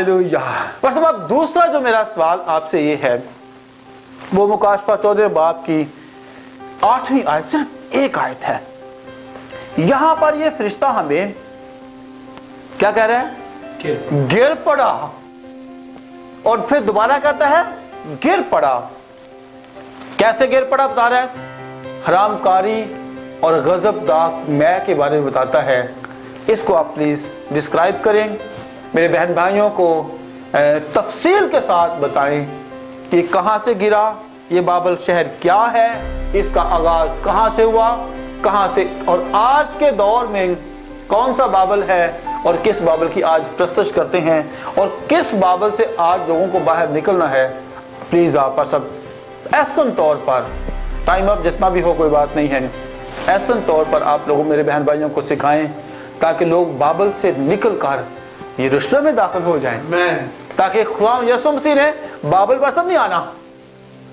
Hallelujah. बस अब दूसरा जो मेरा सवाल आपसे ये है, वो मुकाशफा 14 बाब की 8वीं आयत, सिर्फ एक आयत है। यहां पर ये फरिश्ता हमें क्या कह रहा है? गिर पड़ा, और फिर दोबारा कहता है गिर पड़ा। कैसे गिर पड़ा बता रहा है? हरामकारी और गजबनाक मै के बारे में बताता है। इसको आप प्लीज डिस्क्राइब करें, मेरे बहन भाइयों को तफसील के साथ बताएं कि कहां से गिरा, ये बाबल शहर क्या है, इसका आगाज कहां से हुआ, कहां से, और आज के दौर में कौन सा बाबल है और किस बाबल की आज प्रस्तुत करते हैं, और किस बाबल से आज लोगों को बाहर निकलना है। प्लीज आप सब ऐसन तौर पर, टाइम अप जितना भी हो कोई बात नहीं है, ऐसन तौर पर आप लोगों मेरे बहन भाइयों को सिखाएं ताकि लोग बाबल से निकल कर यरूशलेम में दाखिल हो जाएं, ताकि खुदा यीशु मसीह ने बाबल पर सब नहीं आना,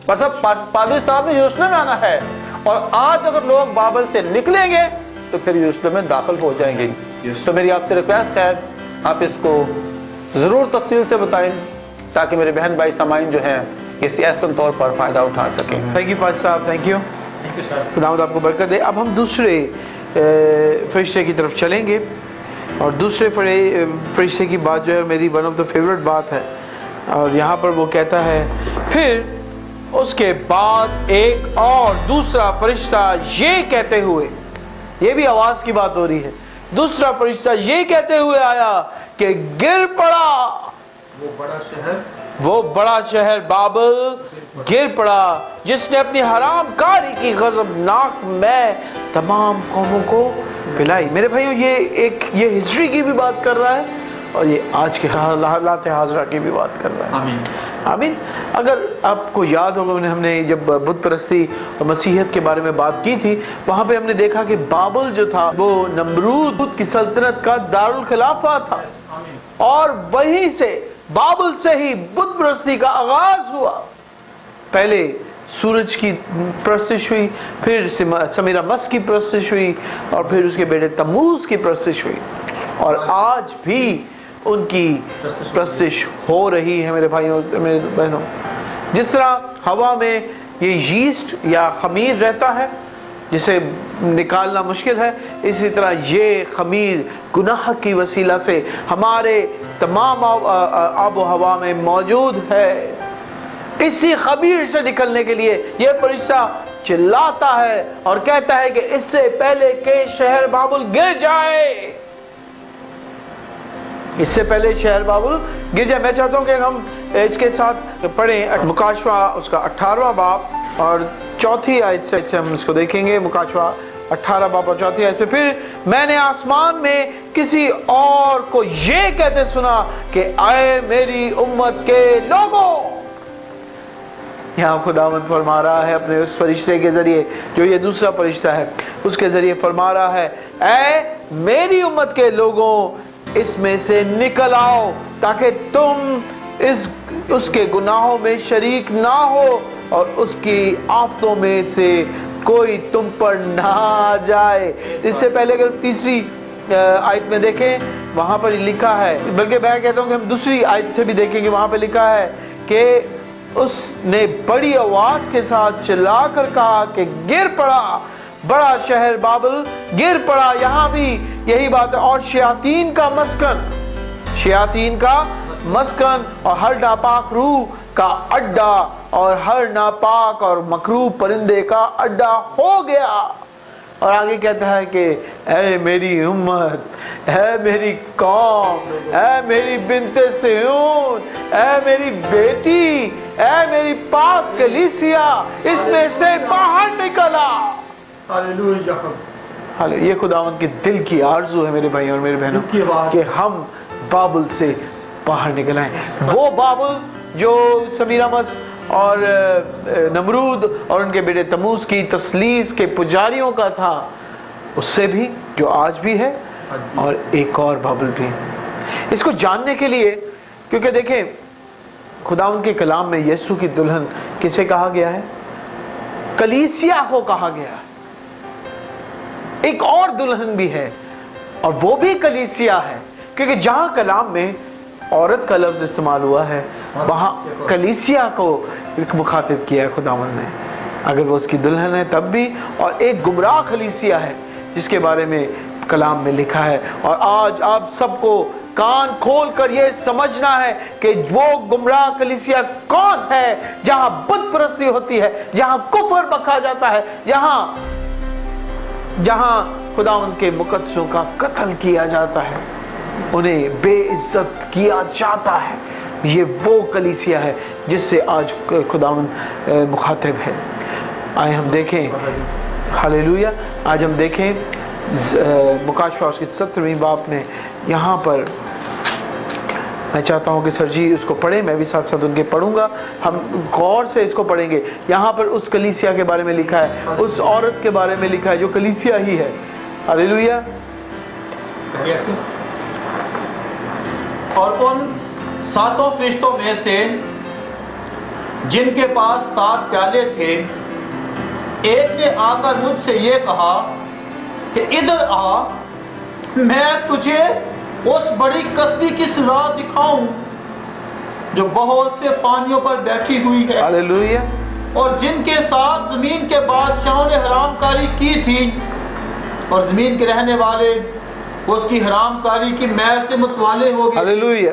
पर सब पादरी साहब ने यरूशलेम में आना है। और आज अगर लोग बाबल से निकलेंगे तो फिर यरूशलेम में दाखिल हो जाएंगे। तो मेरी आपसे रिक्वेस्ट है, आप इसको जरूर तफसील से बताएं ताकि मेरे बहन भाई सामाइन जो हैं इस ऐसे तौर पर फायदा उठा सकें। थैंक यू पास्टर साहब, थैंक यू सर, खुदावंद आपको बरकत दे। अब हम दूसरे फरिश्ते की तरफ चलेंगे, और दूसरे फरिश्ते की बात जो है मेरी वन ऑफ द फेवरेट बात है, और यहाँ पर वो कहता है, फिर उसके बाद एक और दूसरा फरिश्ता ये कहते हुए, ये भी आवाज की बात हो रही है, दूसरा फरिश्ता ये कहते हुए आया कि गिर पड़ा वो बड़ा शहर बाबल, गिर पड़ा जिसने अपनी हरामकारी की गजबनाक मैं तमाम कौमों को पिलाई। मेरे भाइयों, ये हिस्ट्री की भी बात कर रहा है और ये आज के हालात हाजरा की भी बात कर रहा है। आमीन आमीन। अगर आपको याद होगा, हमने जब बुत परस्ती और मसीहत के बारे में बात की थी, वहां पे हमने देखा कि बाबल जो था वो नमरूद की सल्तनत का दारुल खिलाफा था, और वहीं से बाबल से ही बुत परस्ती का आगाज हुआ। पहले सूरज की परस्तिश हुई, फिर समीरामस की परस्तिश हुई, और फिर उसके बेटे तम्मूज की परस्तिश हुई, और आज भी उनकी परस्तिश हो रही है। मेरे भाइयों, मेरे बहनों, जिस तरह हवा में ये यीस्ट या खमीर रहता है जिसे निकालना मुश्किल है, इसी तरह ये खमीर गुनाह की वसीला से हमारे तमाम आबो हवा में मौजूद है। इसी खमीर से निकलने के लिए ये फरिश्ता चिल्लाता है और कहता है कि इससे पहले के शहर बाबुल गिर जाए, इससे पहले शहर बाबुल गिर जाए। मैं चाहता हूं कि हम इसके साथ पढ़ें मुकाशवा उसका 18वां बाब और 4थी आयत से हम इसको देखेंगे। मुकाशवा 18 बाब और 4थी आयत पे, फिर मैंने आसमान में किसी और को ये कहते सुना कि आए मेरी उम्मत के लोगों। यहाँ खुदावंद फरमा रहा है अपने उस फरिश्ते के जरिए, जो ये दूसरा फरिश्ता है, उसके जरिए फरमा रहा है, ऐ मेरी उम्मत के लोगों, इसमें से निकल आओ ताकि तुम उसके गुनाहों में शरीक ना हो और उसकी आफतों में से कोई तुम पर ना आ जाए। इससे पहले अगर तीसरी आयत में देखें, वहां पर लिखा है, बल्कि मैं कहता हूं कि हम दूसरी आयत से भी देखेंगे, वहां पर लिखा है कि उसने बड़ी आवाज के साथ चिल्लाकर कहा कि गिर पड़ा बड़ा शहर बाबल, गिर पड़ा। यहां भी यही बात है। और शयातीन का मस्कन और हर नापाक रूह का अड्डा और हर नापाक और मकरूह परिंदे का अड्डा हो गया। और आगे कहता है कि ऐ मेरी उम्मत, ऐ मेरी कौम, ऐ मेरी बिन्ते सिय्योन, ऐ मेरी बेटी, ऐ मेरी पाक कलीसिया, इसमें से बाहर निकला। हालेलुया। ये खुदावंद के दिल की आरज़ू है मेरे भाई और मेरे बहनों कि हम बाबुल से बाहर निकल आए। वो बाबुल जो समीरामस और नमरूद और उनके बेटे तमूज की तस्लीस के पुजारियों का था, उससे भी जो आज भी है, और एक और बाबुल भी। इसको जानने के लिए, क्योंकि देखें खुदावंद के कलाम में यीशु की दुल्हन किसे कहा गया है? कलीसिया को कहा गया है। एक और दुल्हन भी है और वो भी कलीसिया है, क्योंकि जहां कलाम में औरत का लफ्ज़ इस्तेमाल हुआ है, वहाँ कलीसिया को मुखातिब किया है खुदावंद ने, अगर वो उसकी दुल्हन है तब भी, और एक गुमराह कलीसिया है जिसके बारे में कलाम में लिखा है। और आज आप सबको कान खोल कर ये समझना है कि वो गुमराह कलीसिया कौन है, जहां बुत परस्ती होती है, जहां कुफर बका जाता है, जहां खुदावंद के मुकद्दसों का कत्ल किया जाता है, उन्हें बेइज्जत किया जाता है। ये वो कलीसिया है जिससे आज खुदावंद मुखातिब है। आए हम देखें, हालेलुया, आज हम देखें मुकाशफा उसकी 17वीं बाब में, यहाँ पर मैं चाहता हूँ कि सर जी उसको पढ़ें, मैं भी साथ साथ उनके पढ़ूंगा, हम गौर से इसको पढ़ेंगे। यहाँ पर उस कलीसिया के बारे में लिखा है, उस औरत के बारे में लिखा है जो कलीसिया ही है। हालेलुया। और उन 7 फरिश्तों में से जिनके पास 7 प्याले थे, एक ने आकर मुझसे ये कहा कि इधर आ, मैं तुझे उस बड़ी कसदी की सजा दिखाऊं जो बहुत से पानियों पर बैठी हुई है, हालेलुया, और जिनके साथ जमीन के बादशाहों ने हरामकारी की थी, और जमीन के रहने वाले उसकी हरामकारी की मै से मतवाले हो गए। हालेलुया।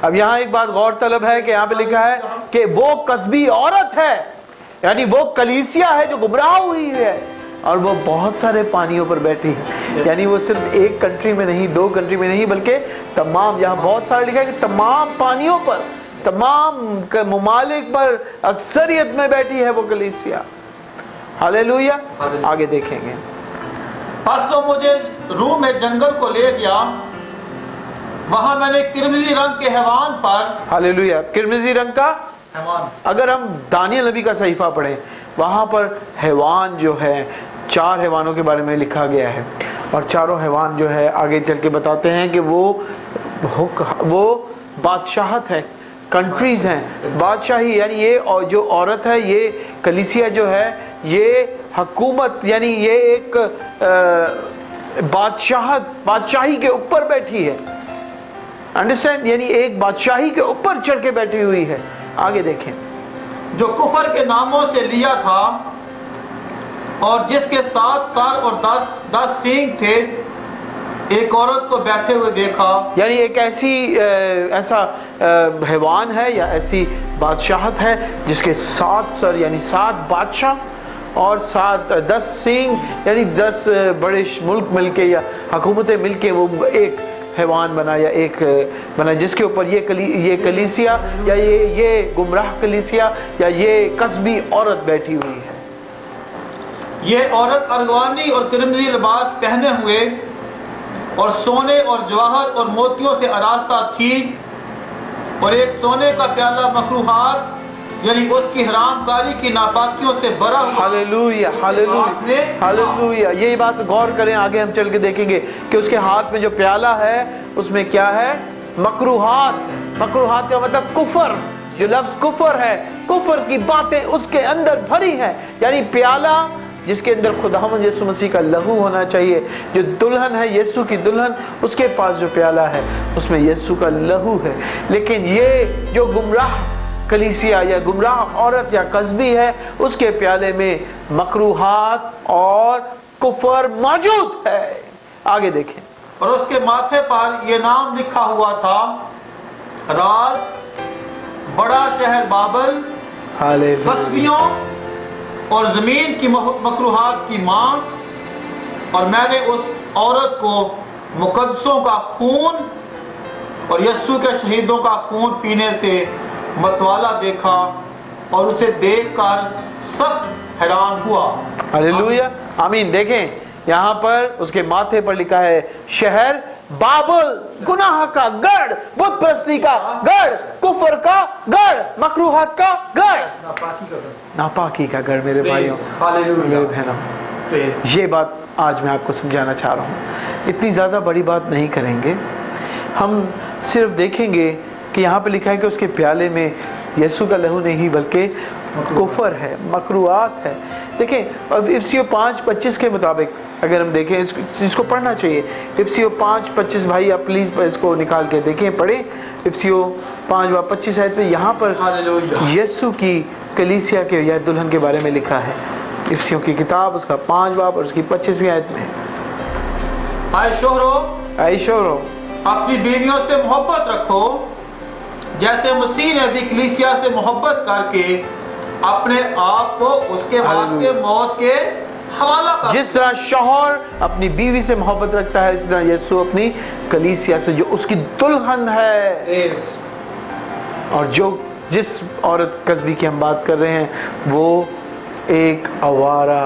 अब यहाँ एक बात गौर तलब है कि यहाँ पे लिखा है कि वो कस्बी औरत है, यानी वो कलीसिया है जो गुमराह हुई है, और वो बहुत सारे पानियों पर बैठी है। यानी वो सिर्फ एक कंट्री में नहीं, 2 कंट्री में नहीं, बल्कि तमाम, यहाँ बहुत सारे लिखा है कि तमाम पानियों पर, तमाम मुमालिक पर अक्सरियत में बैठी है वो कलीसिया। हालेलुया। आगे देखेंगे। बस वो मुझे रूह में जंगल को ले गया, वहां मैंने किरमिजी रंग के हैवान पर, हालेलुया, किरमिजी रंग का हैवान, अगर हम दानियल नबी का सहीफा पढ़ें, वहां पर हैवान जो है, 4 हैवानों के बारे में लिखा गया है, और चारों हैवान जो है आगे चल के बताते हैं कि वो बादशाहत है, कंट्रीज हैं, बादशाही, यानी ये और जो औरत है, ये कलीसिया जो है, ये हुकूमत, यानी ये एक बादशाही के ऊपर बैठी है। अंडरस्टैंड, यानी एक बादशाही के ऊपर चढ़ के बैठी हुई है। आगे देखें। जो कुफर के नामों से लिया था, और जिसके 7 सर और 10 सींग थे, एक औरत को बैठे हुए देखा। यानी एक ऐसा हैवान है या ऐसी बादशाहत है जिसके 7 सर यानी 7 बादशाह और 10 सींग यानी 10 बड़े मुल्क मिलके या हुकूमतें मिलके वो एक हैवान बना, या एक बना, जिसके ऊपर ये कलीसिया या ये गुमराह कलीसिया या ये कस्बी औरत बैठी हुई है। ये औरत अरगवानी और किरमजी लिबास पहने हुए और सोने और जवाहर और मोतियों से आरास्ता थी, और एक सोने का प्याला मकरूहात यानी उसकी हरामकारी की नापाकियों से भरा हुआ। Hallelujah, hallelujah, hallelujah. यही बात गौर करें, आगे हम चल के देखेंगे कि उसके हाथ में जो प्याला है उसमें क्या है? मकरूहात। मकरूहात का मतलब कुफर, जो लफ्ज कुफर है, कुफर की बातें उसके अंदर भरी है। यानी प्याला जिसके अंदर खुदावंद यीशु मसीह का लहू होना चाहिए, जो दुल्हन है यीशु की दुल्हन, उसके पास जो प्याला है उसमें यीशु का लहू है। लेकिन ये जो गुमराह कलीसिया या गुमराह औरत या कस्बी है, उसके प्याले में मकरूहात और कुफर मौजूद है। आगे देखें। और उसके माथे पर यह नाम लिखा हुआ था, राज, बड़ा शहर बाबल, कस्बियों और जमीन की मकरूहात की मां। और मैंने उस औरत को मुकद्दसों का खून और यीशु के शहीदों का खून पीने से मतवाला देखा, और उसे देखकर सख्त हैरान हुआ। हालेलुया, आमीन। देखें यहाँ पर उसके माथे पर लिखा है शहर बाबुल, गुनाह का गढ़, बुत परस्ती का गढ़, कुफर का गढ़, मकरूहात का गढ़, नापाकी का गढ़। मेरे भाइयों, मेरे बहनों, ये बात आज मैं आपको समझाना चाह रहा हूँ। इतनी ज़्यादा बड़ी बात नहीं करेंगे, हम सिर्फ देखेंगे कि यहाँ पे लिखा है कि उसके प्याले में यीशु का लहू नहीं बल्कि कुफर है, मकरूआत है। देखें अब इफ्सियों 5:25 के मुताबिक अगर हम देखें, इसको पढ़ना चाहिए। इफ्सियों 5:25, भाई आप प्लीज़ इसको निकाल के देखें, पढ़ें। इफ्सियों 5:25 आयत में यहाँ पर यीशु की कलीसिया के या दुल्हन के बारे में लिखा है। इफ्सियों की किताब उसका 5 बाब और उसकी 25वीं आयत में, ऐ शोहरों अपनी बीवियों से मोहब्बत रखो जैसे मसीह ने भी कलीसिया से मोहब्बत करके अपने आप को उसके वास्ते मौत के हवाला कर। जिस तरह शौहर अपनी बीवी से मोहब्बत रखता है, इस तरह यीशु अपनी कलीसिया से जो उसकी दुल्हन है। और जो जिस औरत कस्बी की हम बात कर रहे हैं वो एक आवारा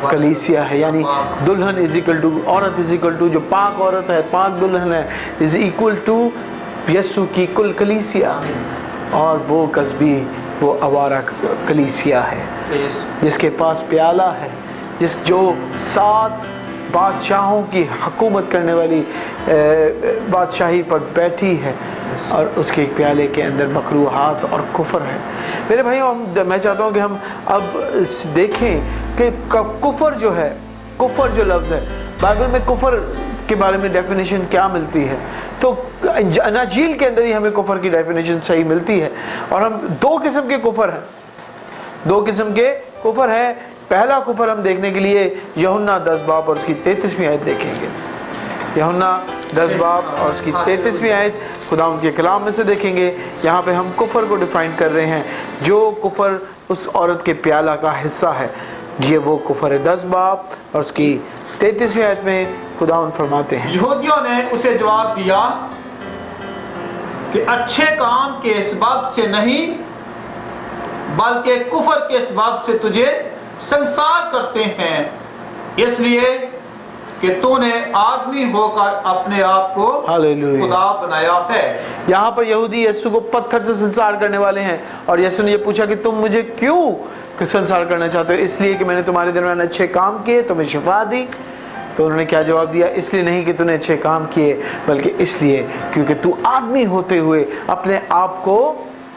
कलीसिया है, यानी दुल्हन इज इक्वल टू औरत इज इक्वल टू जो पाक औरत है, पाक दुल्हन है, इज इक्वल टू यीशु की कुल कलीसिया। और वो कस्बी वो आवारा कलीसिया है जिसके पास प्याला है, जो 7 बादशाहों की हुकूमत करने वाली बादशाही पर बैठी है और उसके प्याले के अंदर मकरूहात और कुफर है। मेरे भाइयों मैं चाहता हूँ कि हम अब देखें कि कुफर जो है, कुफर जो लफ्ज़ है, बाइबल में कुफर के बारे में डेफिनेशन क्या मिलती है। तो अंजील के अंदर ही हमें कुफर की डेफिनेशन सही मिलती है। और हम 2 किस्म के कुफर हैं, 2 किस्म के कुफर है। पहला कुफर हम देखने के लिए यूहन्ना 10 बाब और उसकी 33वीं आयत देखेंगे। यूहन्ना 10 बाब और उसकी 33वीं आयत खुदा के कलाम में से देखेंगे। यहाँ पे हम कुफर को डिफाइन कर रहे हैं, जो कुफर उस औरत के प्याला का हिस्सा है, ये वो कुफर है। 10 बाब और उसकी 33वीं आयत में खुदा फरमाते हैं, यहूदियों ने उसे जवाब दिया कि अच्छे काम के सबब से नहीं बल्कि कुफर के सबब से तुझे संसार करते हैं, इसलिए कि तूने आदमी होकर अपने आप को खुदा बनाया है। यहाँ पर यहूदी यीशु को पत्थर से संसार करने वाले हैं और यीशु ने ये पूछा कि तुम मुझे क्यों संसार करना चाहते हो? इसलिए कि मैंने तुम्हारे दरमियान अच्छे काम किए, तुम्हें शिफा दी। तो उन्होंने क्या जवाब दिया? इसलिए नहीं कि तूने अच्छे काम किए बल्कि इसलिए क्योंकि तू आदमी होते हुए अपने आप को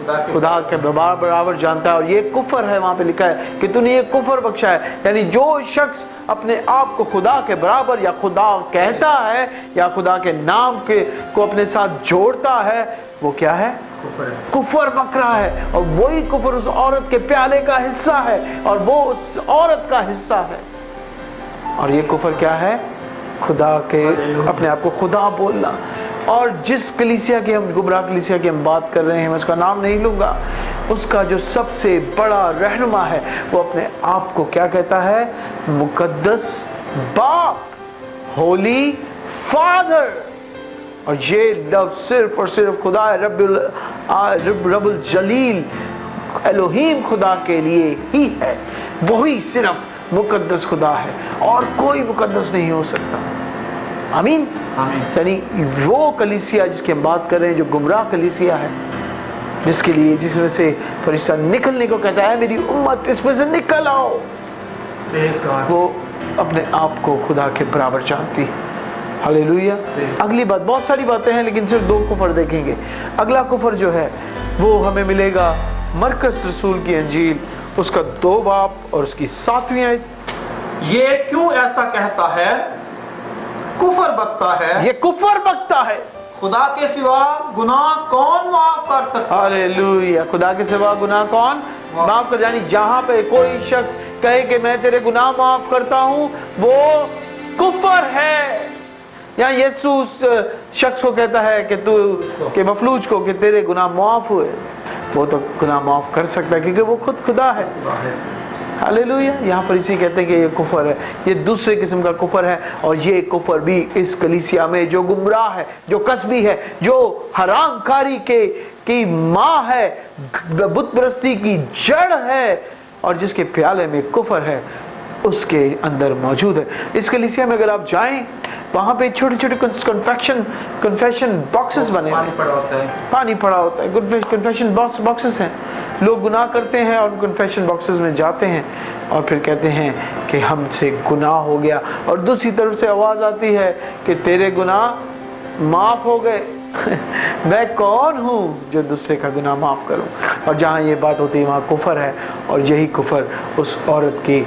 खुदा के बराबर जानता है। और ये कुफर है, वहां पे लिखा है कि तूने ये कुफर बख्शा है। यानी जो शख्स अपने आप को खुदा के बराबर या खुदा कहता है या खुदा के नाम के को अपने साथ जोड़ता है, वो क्या है? कुफर बकरा है। और वही कुफर उस औरत के प्याले का हिस्सा है और वो उस औरत का हिस्सा है। और ये कुफर क्या है? खुदा के अपने आप को खुदा बोलना। और जिस कलीसिया की हम गुमराह कलीसिया की हम बात कर रहे हैं, मैं उसका नाम नहीं लूंगा, उसका जो सबसे बड़ा रहनुमा है वो अपने आप को क्या कहता है? मुकद्दस बाप, होली फादर। और ये लफ्ज़ सिर्फ और सिर्फ खुदा रब्बुल जलील एलोहीम खुदा के लिए ही है। वही सिर्फ मुकद्दस खुदा है और कोई मुकद्दस नहीं हो सकता। आमीन। यानी वो कलीसिया जिसकी हम बात कर रहे हैं, जो गुमराह कलीसिया है, जिसके लिए जिसमें से फरिश्ता निकलने को कहता है, मेरी उम्मत इसमें से निकल आओ, वो अपने आप को खुदा के बराबर जानती है। हालेलुया। अगली बात, बहुत सारी बातें हैं लेकिन सिर्फ 2 कुफर देखेंगे। अगला कुफर जो है वो हमें मिलेगा मरकस रसूल की अंजील उसका 2 बाब और उसकी 7वीं आयत। ये क्यों ऐसा कहता है? कुफर बकता है। ये कुफर बकता है। खुदा के सिवा गुनाह कौन माफ कर सकता है? हालेलुया। खुदा के सिवा गुनाह कौन माफ कर? यानी जहां पे कोई शख्स कहे कि मैं तेरे गुनाह माफ करता हूं, वो कुफर है। यहाँ यीशु उस शख्स को कहता है कि तू के मफलूज को कि तेरे गुनाह माफ हुए, वो तो गुनाह माफ कर सकता है क्योंकि वो खुद खुदा है। हालेलुया। यहाँ पर इसी कहते हैं कि ये कुफर है, ये दूसरे किस्म का कुफर है। और ये कुफर भी इस कलीसिया में जो गुमराह है, जो कस्बी है, जो हरामकारी की माँ है, बुत परस्ती की जड़ है और जिसके प्याले में कुफर है, उसके अंदर मौजूद है। इस कलीसिया में अगर आप जाएं, वहां पे छोटे छोटे कन्फेशन बॉक्सेस बने, पानी पड़ा होता है, कन्फेशन बॉक्सेस हैं। लोग गुनाह करते हैं और कन्फेशन बॉक्सेस में जाते हैं और फिर कहते हैं कि हमसे गुनाह हो गया। और दूसरी तरफ से आवाज आती है कि तेरे गुनाह माफ हो गए। मैं कौन हूँ जो दूसरे का गुनाह माफ़ करूँ। और जहाँ ये बात होती है वहाँ कुफर है, और यही कुफर उस औरत के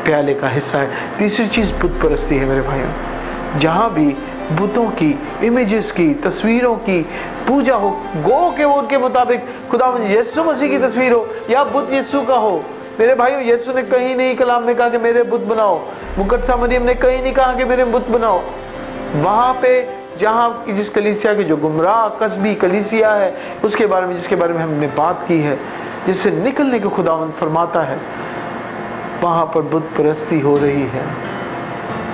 प्याले का हिस्सा है। तीसरी चीज़ बुत परस्ती है मेरे भाइयों। जहाँ भी बुतों की, इमेजेस की, तस्वीरों की पूजा हो, गो के उनके मुताबिक खुदा यीशु मसीह की तस्वीर हो या बुत यीशु का हो। मेरे भाइयों, यीशु ने कहीं नहीं कलाम में कहा कि मेरे बुत बनाओ। मुकद्दसा मरियम ने कहीं नहीं कहा कि मेरे बुत बनाओ। वहाँ पे जहाँ जिस कलीसिया की जो गुमराह कस्बी कलीसिया है, उसके बारे में, जिसके बारे में हमने बात की है, जिससे निकलने को खुदावंद फरमाता है, वहाँ पर बुत परस्ती हो रही है।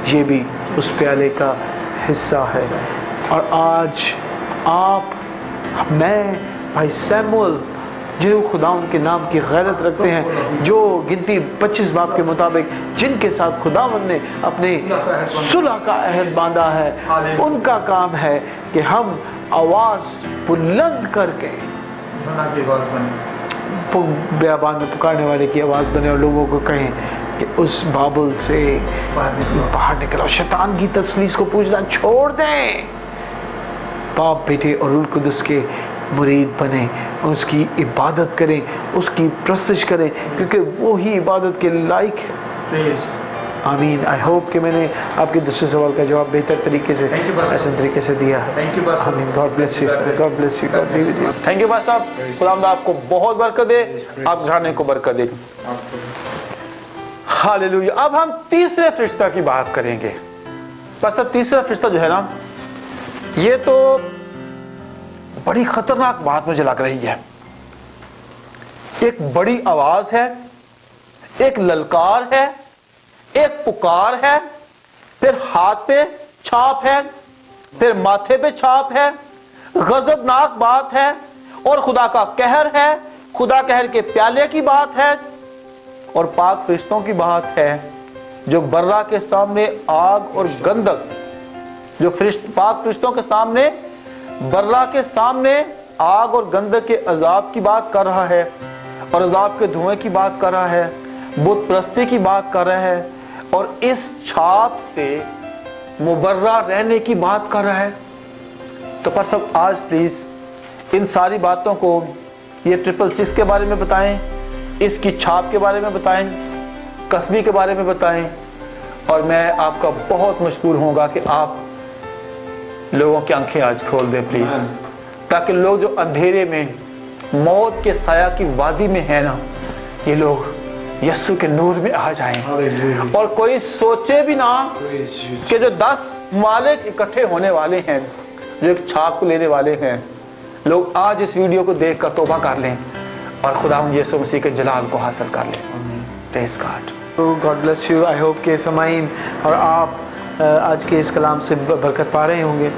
ये भी उस प्याले का हिस्सा है। और आज आप, मैं, भाई सैमुअल, जो खुदावंद के नाम की गैरत रखते हैं, जो गिनती 25 बाब के मुताबिक जिनके साथ खुदावंद ने अपने सुलह का अहद बांधा है, उनका काम है कि हम आवाज़ बुलंद करके बेयाबान में पुकारने वाले की आवाज़ बने और लोगों को कहें कि उस बाबुल से बाहर निकलो, शैतान की तसलीस को पूजना छोड़ दें, बाप, बेटे और रूह कुदस के मुरीद बने, उसकी इबादत करें, उसकी प्रस्तुत करें, क्योंकि वो ही इबादत के लायक है। आमीन। आई होप कि मैंने आपके दूसरे सवाल का जवाब बेहतर तरीके से, ऐसे तरीके से दिया है। आमीन। God bless you, God bless you, God be with you. Thank you भाई साहब, खुदावंद आपको बहुत बरकत दे, आप घराने को बरकत दे। हालेलुया। अब हम तीसरे फरिश्ता की बात करेंगे। बस अब तीसरा फरिश्ता जो है ना, ये तो बड़ी खतरनाक बात मुझे लग रही है। एक बड़ी आवाज है, एक ललकार है, एक पुकार है, फिर हाथ पे छाप है, फिर माथे पे छाप है, गजबनाक बात है, और खुदा का कहर है, खुदा कहर के प्याले की बात है, और पाक फरिश्तों की बात है, जो बर्रा के सामने आग और गंधक, जो पाक फरिश्तों के सामने, बर्रा के सामने आग और गंधक के अजाब की बात कर रहा है, और अजाब के धुएं की बात कर रहा है, बुत परस्ती की बात कर रहा है, और इस छाप से मुबर्रा रहने की बात कर रहा है। तो पर सब आज प्लीज इन सारी बातों को, ये 666 के बारे में बताएं, इसकी छाप के बारे में बताएं, कस्बी के बारे में बताएं, और मैं आपका बहुत मशकूर होगा कि आप लोगों की आंखें आज खोल दें प्लीज, ताकि लोग जो अंधेरे में मौत के साया की वादी में है ना, ये लोग यीशु के नूर में आ जाएं, और कोई सोचे भी ना कि जो 10 मालिक इकट्ठे होने वाले हैं, जो एक छाप को लेने वाले हैं, लोग आज इस वीडियो को देखकर तौबा कर लें और खुदावंद यीशु मसीह के जलाल को हासिल कर लें। Praise God. God bless you. I hope के समाइन और आप आज के इस कलाम से बरकत पा रहे होंगे।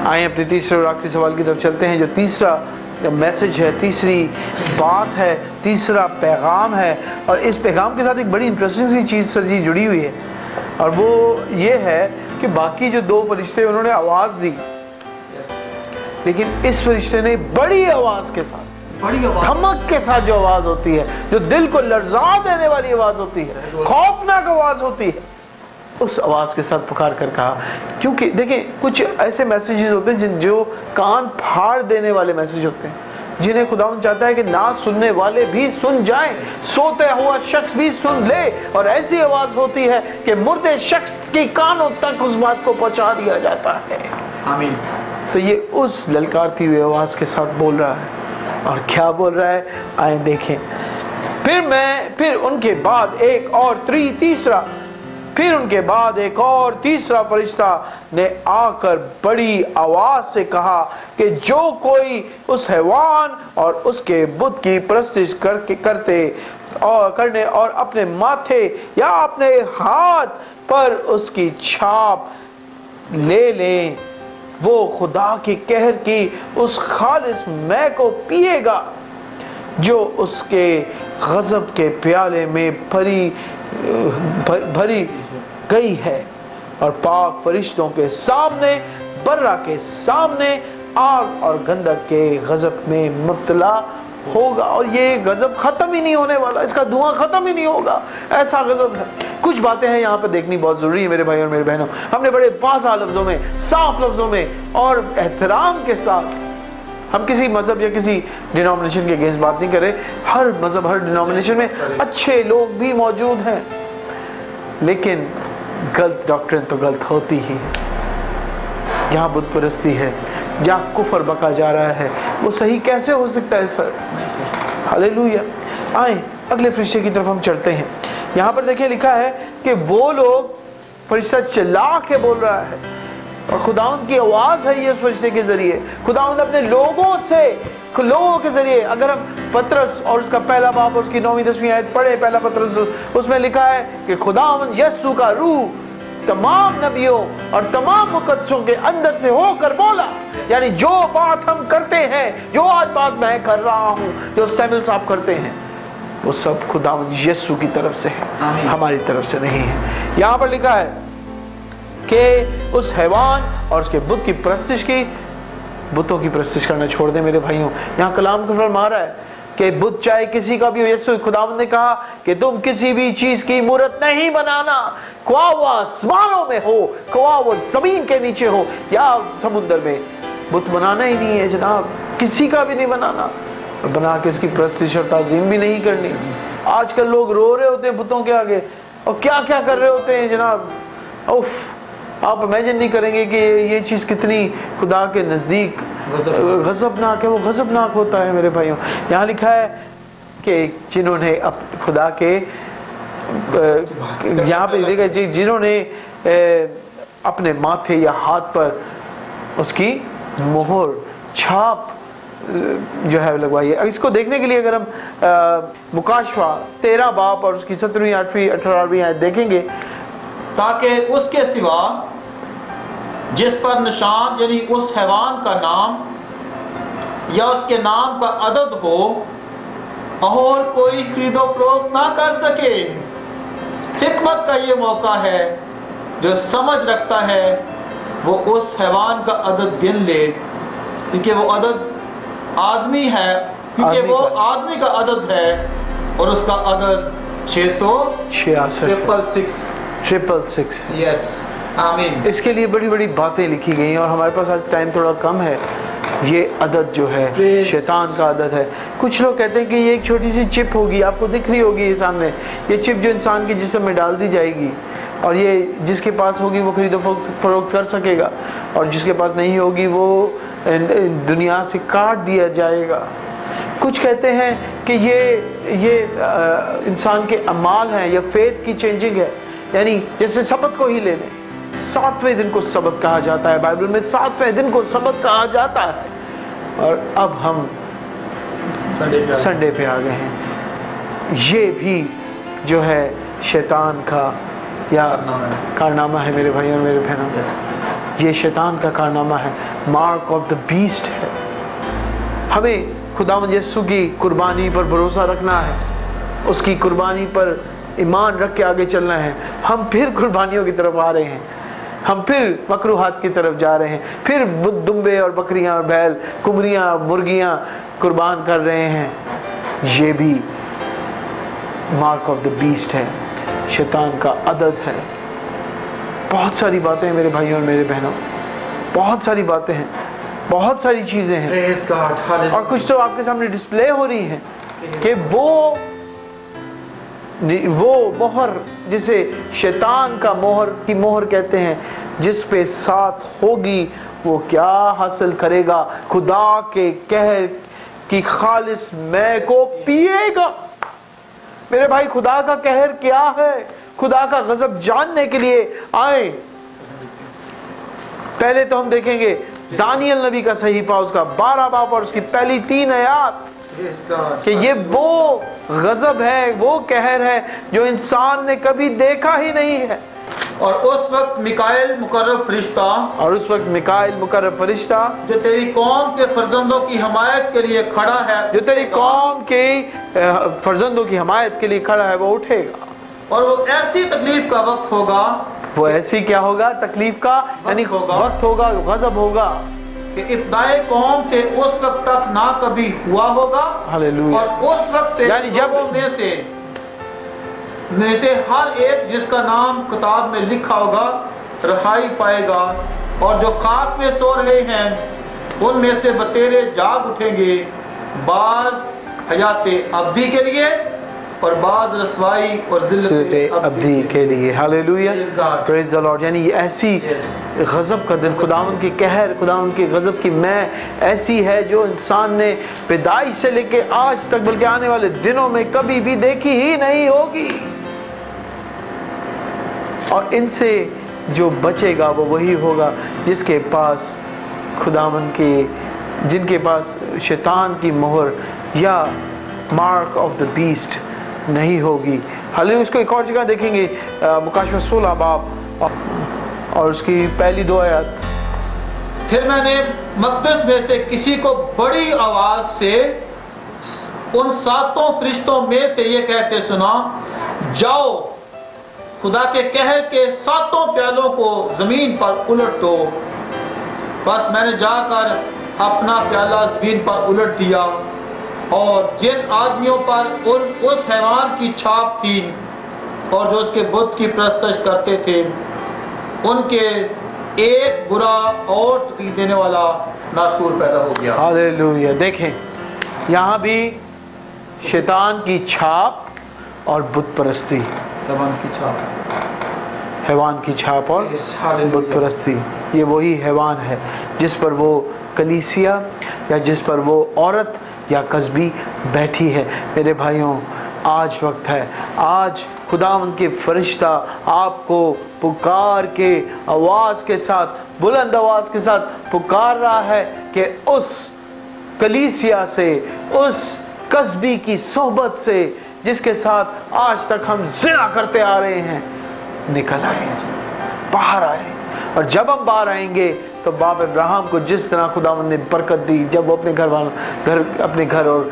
आए अपने तीसरे और आखिरी सवाल की तरफ चलते हैं। जो तीसरा मैसेज है, तीसरी बात है, तीसरा पैगाम है, और इस पैगाम के साथ एक बड़ी इंटरेस्टिंग सी चीज़ सर जी जुड़ी हुई है, और वो ये है कि बाकी जो 2 फरिश्ते उन्होंने आवाज़ दी, लेकिन इस फरिश्ते ने बड़ी आवाज़ के साथ, बड़ी धमक के साथ जो आवाज़ होती है, जो दिल को लर्जा देने वाली आवाज़ होती है, खौफनाक आवाज़ होती है, उस आवाज़ के साथ पुकार कर कहा। क्योंकि देखिए, कुछ ऐसे मैसेजेस होते हैं जो कान फाड़ देने वाले मैसेज होते हैं, जिन्हें खुदावंद चाहता है कि ना सुनने वाले भी सुन जाएं, सोते हुआ शख्स भी सुन ले, और ऐसी आवाज़ होती है कि मुर्दे शख्स के कानों तक उस बात को पहुंचा दिया जाता है। आमीन। तो ये उस ललकारती हुई आवाज़ के साथ बोल रहा है, और क्या बोल रहा है, आए देखें। फिर उनके बाद एक और तीसरा फरिश्ता ने आकर बड़ी आवाज से कहा कि जो कोई उस हैवान और उसके बुत की परस्तिश करने और अपने माथे या अपने हाथ पर उसकी छाप ले ले, वो खुदा के कहर की उस खालिस मै को पिएगा जो उसके गजब के प्याले में भरी गई है, और पाक फरिश्तों के सामने, बर्रा के सामने आग और गंधक के गजब में मुब्तला होगा। और ये गजब खत्म ही नहीं होने वाला, इसका धुआं खत्म ही नहीं होगा, ऐसा गजब है। कुछ बातें हैं यहाँ पर देखनी बहुत जरूरी है मेरे भाई और मेरे बहनों। हमने बड़े वाज़ह लफ्जों में, साफ लफ्जों में और एहतराम के साथ, हम किसी मजहब या किसी डिनोमिनेशन के अगेंस्ट बात नहीं कर रहे, हर मजहब हर डिनोमिनेशन में अच्छे लोग भी मौजूद हैं, लेकिन गलत डॉक्ट्रिन तो गलत होती ही है। जहाँ बुत परस्ती है, जहाँ कुफर बका जा रहा है, वो सही कैसे हो सकता है सर? हालेलुया। आए अगले फरिश्ते की तरफ हम चलते हैं। यहाँ पर देखिए लिखा है कि वो लोग, फरिश्ता चिल्ला के बोल रहा है और खुदावंद की आवाज है ये उस फरिश्ते के जरिए। खुदावंद अपने लोगों के जरिए, अगर हम पतरस और उसका पहला बाब और उसकी 9वीं-10वीं आयत पढ़े, पहला पतरस, उसमें लिखा है कि खुदावंद यीशु का रूह तमाम नबियों और तमाम मुकद्दसों के अंदर से होकर बोला। यानी जो बात हम करते हैं, जो आज बात मैं कर रहा हूँ, जो सैमुअल साहब करते हैं, वो सब खुदावंद यीशु की तरफ से है, हमारी तरफ से नहीं है। यहाँ पर लिखा है कि उस हैवान और उसके बुत की परस्तिश की, बुतों की परस्तिश करना छोड़ दे मेरे भाइयों। यहाँ कलाम का फरमा रहा है कि बुत चाहे किसी का भी हो, यीशु खुदावंद ने कहा कि तुम किसी भी चीज की मूर्त नहीं बनाना, ख्वाह वो आसमानों में हो, ख्वाह वो जमीन के नीचे हो या समुद्र में। बुत बनाना ही नहीं है जनाब, किसी का भी नहीं बनाना, बना के उसकी परस्तिश और ताजीम भी नहीं करनी। आजकल लोग रो रहे होते हैं बुतों के आगे और क्या क्या कर रहे होते हैं जनाब। उफ, आप इमेजिन नहीं करेंगे कि ये चीज़ कितनी खुदा के नज़दीक गज़बनाक है। वो गज़बनाक होता है मेरे भाइयों। यहाँ लिखा है कि जिन्होंने खुदा के, यहाँ पे देखा जिन्होंने अपने माथे या हाथ पर उसकी मोहर छाप जो है लगवाई है। इसको देखने के लिए अगर हम मुकाशवा 13 बाब और उसकी 17वीं 8वीं 18वीं आयत देखेंगे, ताकि उसके सिवा जिस पर निशान यानी उस हैवान का नाम या उसके नाम का अदद हो और कोई खरीदो फरोख्त ना कर सके। हिकमत का ये मौका है, जो समझ रखता है वो उस हैवान का अदद गिन ले, क्योंकि वो अदद आदमी है, क्योंकि वो आदमी का अदद है और उसका अदद 666। यस, आमीन। इसके लिए बड़ी बड़ी बातें लिखी गई हैं और हमारे पास आज टाइम थोड़ा कम है। ये अदद जो है शैतान का अदद है। कुछ लोग कहते हैं कि ये एक छोटी सी चिप होगी, आपको दिख रही होगी ये सामने, ये चिप जो इंसान के जिस्म में डाल दी जाएगी और ये जिसके पास होगी वो खरीदो फरोख्त कर सकेगा और जिसके पास नहीं होगी वो दुनिया से काट दिया जाएगा। कुछ कहते हैं कि ये इंसान के अमाल हैं या फेथ की चेंजिंग है, यानी जैसे सबत को ही ले लें, 7वें दिन को सबत कहा जाता है, बाइबल में 7वें दिन को सबत कहा जाता है और अब हम संडे पे आ गए हैं। ये भी जो है शैतान का या कारनामा है मेरे भाइयों और मेरे बहनों। ये शैतान का कारनामा है, मार्क ऑफ द बीस्ट है। हमें खुदावंद यीशु की कुर्बानी पर भरोसा रखना है, उसकी कुर्बानी पर ईमान रख के आगे चलना है। हम फिर कुर्बानियों की तरफ आ रहे हैं, हम फिर मकरूहात की तरफ जा रहे हैं, फिर दुम्बे और बकरियां और बैल, कुमरियां, मुर्गियां कुर्बान कर रहे हैं। ये भी मार्क ऑफ द बीस्ट है, शैतान का अदद है। बहुत सारी बातें हैं मेरे भाइयों और मेरे बहनों, बहुत सारी बातें हैं, बहुत सारी चीजें हैं और कुछ तो आपके सामने डिस्प्ले हो रही हैं कि वो मोहर जिसे शैतान का मोहर की मोहर कहते हैं, जिस पे साथ होगी वो क्या हासिल करेगा? खुदा के कहर की खालिस मैं को पिएगा। मेरे भाई, खुदा का कहर क्या है? खुदा का गजब जानने के लिए आए, पहले तो हम देखेंगे दानियल नबी का सहीफा, उसका 12 बाब और उसकी पहली 3 आयत, कि ये वो गजब है, वो कहर है जो इंसान ने कभी देखा ही नहीं है। और उस वक्त मिकाएल मुकर्रब फरिश्ता जो तेरी कौम के फर्जंदों की हिमायत के लिए खड़ा है, वो उठेगा और वो ऐसी तकलीफ का वक्त होगा, वो ऐसी क्या होगा? तकलीफ का यानी वक्त होगा, गजब होगा, कि इब्तिदाई कौम से उस वक्त तक ना कभी हुआ होगा हालेलुया। और उस वक्त यानी जब- लोगों में से हर एक जिसका नाम किताब में लिखा होगा रहाई पाएगा, और जो खाक में सो रहे हैं उनमें से बतेरे जाग उठेंगे, बाज हयात अब्दी के लिए और बाज रसवाई और जिल्लत अब्दी के लिए। Hallelujah, Praise God. Praise the Lord. यानी ये ऐसी गजब का दिन, खुदावंद की कहर, खुदावंद की गजब की मैं ऐसी है जो इंसान ने पैदाइश से लेके आज तक बल्कि आने वाले दिनों में कभी भी देखी ही नहीं होगी। और इनसे जो बचेगा वो वही होगा जिसके पास खुदावंद के, जिनके पास शैतान की मोहर या मार्क ऑफ द बीस्ट नहीं होगी। हालांकि उसको एक और जगह देखेंगे, मुकाशवा 16 बाब और उसकी पहली 2 आयत। फिर मैंने मक़दस में से किसी को बड़ी आवाज से उन 7 फरिश्तों में से ये कहते सुना, जाओ खुदा के कहर के 7 प्यालों को जमीन पर उलट दो। बस मैंने जाकर अपना प्याला जमीन पर उलट दिया, और जिन आदमियों पर उस हैवान की छाप थी और जो उसके बुत की परस्तिश करते थे, उनके एक बुरा और तकलीफ देने वाला नासूर पैदा हो गया। हालेलुया। देखें यहाँ भी शैतान की छाप और बुत परस्ती, हैवान की छाप, हैवान की छाप और बुत परस्ती, ये वही हैवान है जिस पर वो कलीसिया या जिस पर वो औरत या कस्बी बैठी है। मेरे भाइयों, आज वक्त है, आज खुदावंद के फरिश्ता आपको पुकार के आवाज के साथ, बुलंद आवाज के साथ पुकार रहा है कि उस कलीसिया से, उस कस्बी की सोहबत से जिसके साथ आज तक हम ज़िना करते आ रहे हैं, निकल आए, बाहर आए। और जब हम बाहर आएंगे तो बाप अब्राहम को जिस तरह खुदावंद ने बरकत दी, जब वो अपने घर और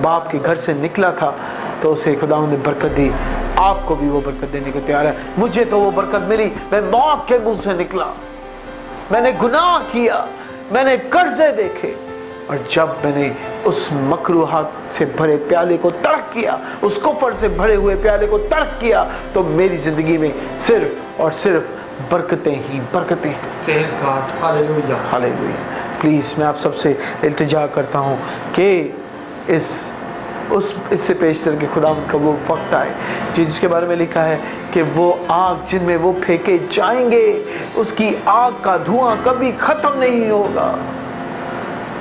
बाप के घर से निकला था तो उसे खुदावंद ने बरकत दी, आपको भी वो बरकत देने को तैयार है। मुझे तो वो बरकत मिली, मैं मौत के मुंह से निकला, मैंने गुनाह किया, मैंने कर्जे देखे, और जब मैंने उस मकरूहात से भरे प्याले को तर्क किया, उस कुफर से भरे हुए प्याले को तर्क किया, तो मेरी जिंदगी में सिर्फ और सिर्फ बरकतें ही बरकतें हैं। Praise God, hallelujah, hallelujah. Please मैं आप सबसे इल्तिजा करता हूँ कि इससे पेशतर के खुदा का वो वक्त आए जिसके बारे में लिखा है कि वो आग जिनमें वो फेंके जाएंगे, उसकी आग का धुआं कभी ख़त्म नहीं होगा।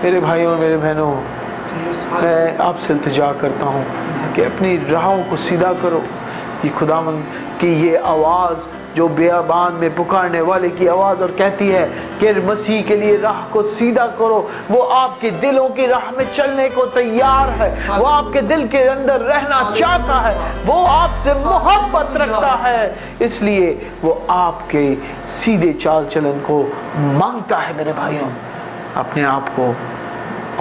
मेरे भाइयों, मेरे बहनों, मैं आपसे इल्तिजा करता हूँ कि अपनी राहों को सीधा करो। ये खुदावंद की ये आवाज़ जो बेअबान में पुकारने वाले की आवाज़ और कहती है कि मसीह के लिए राह को सीधा करो, वो आपके दिलों की राह में चलने को तैयार है, वो आपके दिल के अंदर रहना चाहता है, वो आपसे मोहब्बत रखता है, इसलिए वो आपके सीधे चाल चलन को मांगता है। मेरे भाइयों, अपने आप को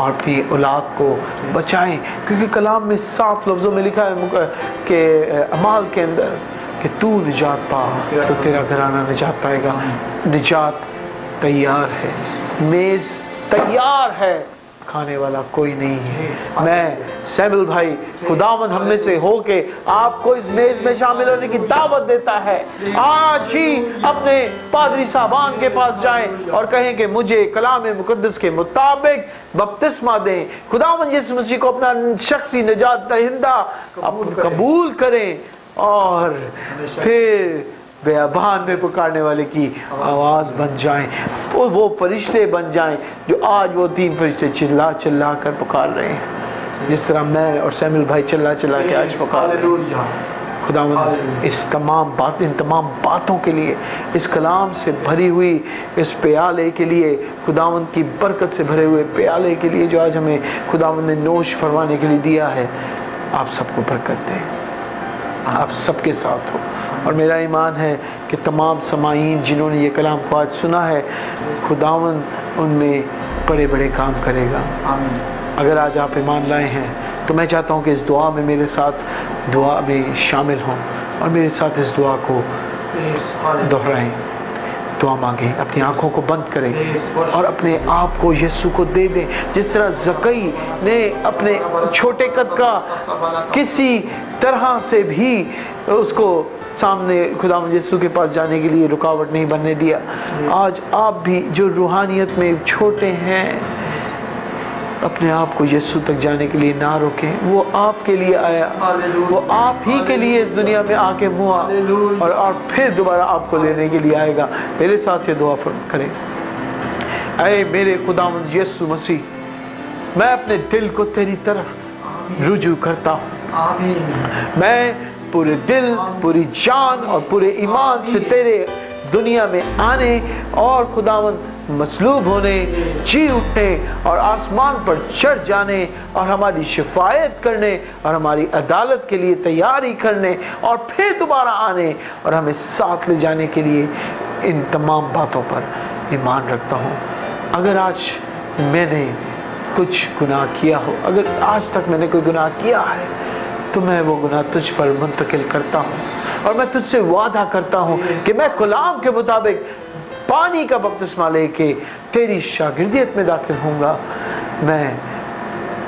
और अपनी औलाद को बचाएं, क्योंकि कलाम में साफ लफ्ज़ों में लिखा है कि अमाल के अंदर कि तू निजात पा तो तेरा घराना निजात पाएगा। निजात तैयार है, मेज़ तैयार है, खाने वाला कोई नहीं है। मैं सैमुअल भाई, खुदावंद हम में से होके आपको इस मेज़ में शामिल होने की दावत देता है। आज ही अपने पादरी साहबान के पास जाएं और कहें कि मुझे कलाम मुकद्दस के मुताबिक बपतिस्मा दें। खुदावंद यीशु मसीह को अपना शख्सी निजात दहिंदा कबूल करें और फिर बेअबान में पुकारने वाले की आवाज़ बन जाएं, तो वो फरिश्ते बन जाएं जो आज वो 3 फरिश्ते चिल्ला चिल्ला कर पुकार रहे हैं, जिस तरह मैं और सैमुअल भाई चिल्ला चिल्ला के आज पुकार रहे हैं। खुदावंद इस तमाम बातों के लिए, इस कलाम से भरी हुई इस प्याले के लिए, खुदावंद की बरकत से भरे हुए प्याले के लिए जो आज हमें खुदावंद ने नोश फरमाने के लिए दिया है, आप सबको बरकत दें, आप सबके साथ हो। और मेरा ईमान है कि तमाम समाईन जिन्होंने ये कलाम को आज सुना है, खुदावंद उनमें बड़े बड़े काम करेगा। अगर आज आप ईमान लाए हैं तो मैं चाहता हूँ कि इस दुआ में मेरे साथ दुआ में शामिल हों और मेरे साथ इस दुआ को दोहराएं। दुआ मांगे, अपनी आंखों को बंद करें और अपने आप को यीशु को दे दें। जिस तरह जकई ने अपने छोटे कद का किसी तरह से भी उसको सामने खुदावंद यीशु के पास जाने के लिए रुकावट नहीं बनने दिया, आज आप भी जो रूहानियत में छोटे हैं अपने आप को यीशु तक जाने के लिए ना रोकें। वो आपके लिए आया, वो आप ही के लिए इस दुनिया में आके मुआ और फिर दोबारा आपको लेने के लिए आएगा। मेरे साथ ये दुआ करें। ऐ मेरे खुदावंद यीशु मसीह, मैं अपने दिल को तेरी तरफ रुजू करता हूँ। मैं पूरे दिल, पूरी जान और पूरे ईमान से तेरे दुनिया में आने और खुदावंद मसलूब होने, जी उठने और आसमान पर चढ़ जाने और हमारी शिफायत करने और हमारी अदालत के लिए तैयारी करने और फिर दोबारा आने और हमें साथ ले जाने के लिए इन तमाम बातों पर ईमान रखता हूँ। अगर आज मैंने कुछ गुनाह किया हो, अगर आज तक मैंने कोई गुनाह किया है, तो मैं वो गुनाह तुझ पर मुंतकिल करता हूँ और मैं तुझसे वादा करता हूँ कि मैं कलाम के मुताबिक पानी का बपतिस्मा लेके तेरी शागिर्दियत में दाखिल होऊंगा। मैं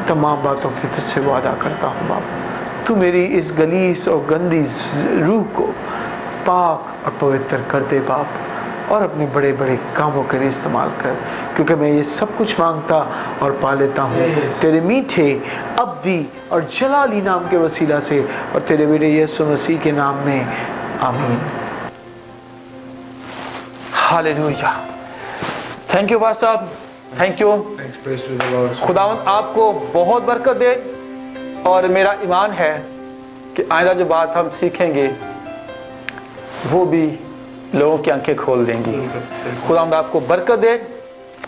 तमाम बातों की तुझसे वादा करता हूँ बाप, तू मेरी इस गलीस और गंदी रूह को पाक और पवित्र कर दे बाप, और अपने बड़े बड़े कामों के लिए इस्तेमाल कर, क्योंकि मैं ये सब कुछ मांगता और पा लेता हूँ तेरे मीठे अब्दी और जलाली नाम के वसीला से और तेरे बेटे यीशु मसीह के नाम में, आमीन। हालेलुया। थैंक यू पास्टर साहब, थैंक यू। खुदावंद आपको बहुत बरकत दे और मेरा ईमान है कि आइंदा जो बात हम सीखेंगे वो भी लोगों की आंखें खोल देंगी। खुदावंद आपको बरकत दे,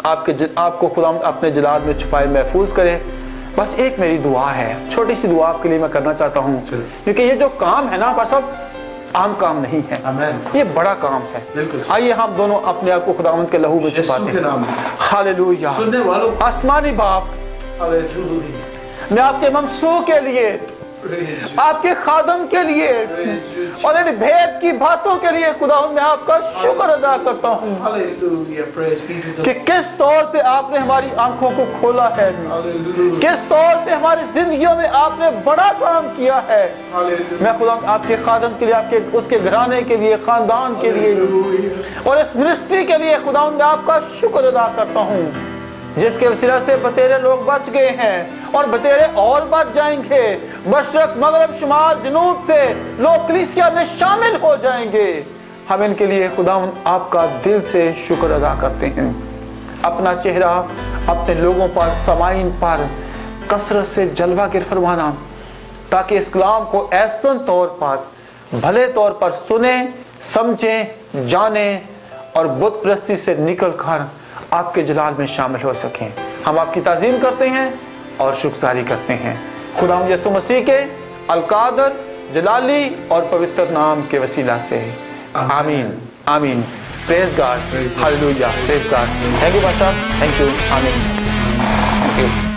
आपको खुदावंद अपने जलाल में छुपाए महफूज करे। बस एक मेरी दुआ है, छोटी सी दुआ आपके लिए मैं करना चाहता हूँ, क्योंकि ये जो काम है ना पास्टर साहब, आम काम नहीं है, ये बड़ा काम है। आइए हम दोनों अपने आप को खुदावंद के लहू में छुपाते हैं। हालेलुया। सुनने वालों, आसमानी बाप, मैं आपके ममसू के लिए, आपके खादम के लिए और इन भेद की बातों के लिए खुदावंद मैं आपका शुक्र अदा करता हूँ कि किस तौर पे आपने हमारी आंखों को खोला है, किस तौर पे हमारी जिंदगियों में आपने बड़ा काम किया है। मैं खुदावंद आपके खादम के लिए, आपके उसके घराने के लिए, खानदान के लिए और इस मिनिस्ट्री के लिए खुदावंद मैं आपका शुक्र अदा करता हूँ, जिसके वसीला से बतेरे लोग बच गए हैं और बतेरे और बच जाएंगे। मशरक, मगरब, शुमाल, जनूब से लोग कलीसिया में शामिल हो जाएंगे। हम इनके लिए खुदावंद आपका दिल से शुक्र अदा करते हैं। अपना चेहरा अपने लोगों पर, समाइन पर कसरत से जलवा गिर फरमाना, ताकि इस कलाम को ऐसन तौर पर, भले तौर पर सुने, समझें, जाने और बुत परस्ती से निकल कर आपके जलाल में शामिल हो सकें। हम आपकी ताज़ीम करते हैं और शुक्रगुजारी करते हैं खुदावंद यीशु मसीह के अलकादर, जलाली और पवित्र नाम के वसीला से, आमीन, आमीन। Praise God, hallelujah, praise God. Thank you pastor, thank you, आमीन, थैंक यू।